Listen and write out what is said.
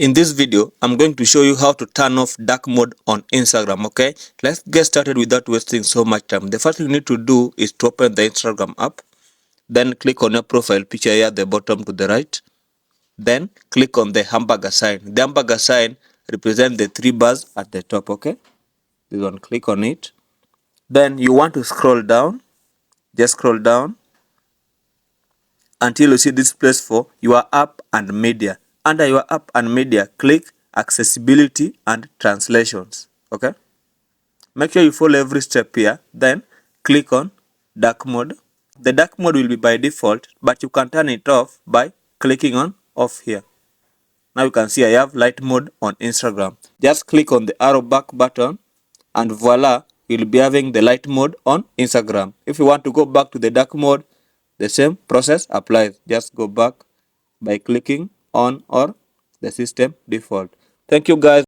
In this video, I'm going to show you how to turn off dark mode on Instagram, okay? Let's get started without wasting so much time. The first thing you need to do is to open the Instagram app. Then click on your profile picture here at the bottom to the right. Then click on the hamburger sign. The hamburger sign represents the three bars at the top, okay? This one, click on it. Then you want to scroll down. Just scroll down until you see this place for your app and media. Under your app and media, click accessibility and translations, okay? Make sure you follow every step here. Then click on dark mode. The dark mode will be by default, but you can turn it off by clicking on off here. Now you can see I have light mode on Instagram. Just click on the arrow back button and voila, you'll be having the light mode on Instagram. If you want to go back to the dark mode, the same process applies. Just go back by clicking on or the system default. Thank you guys.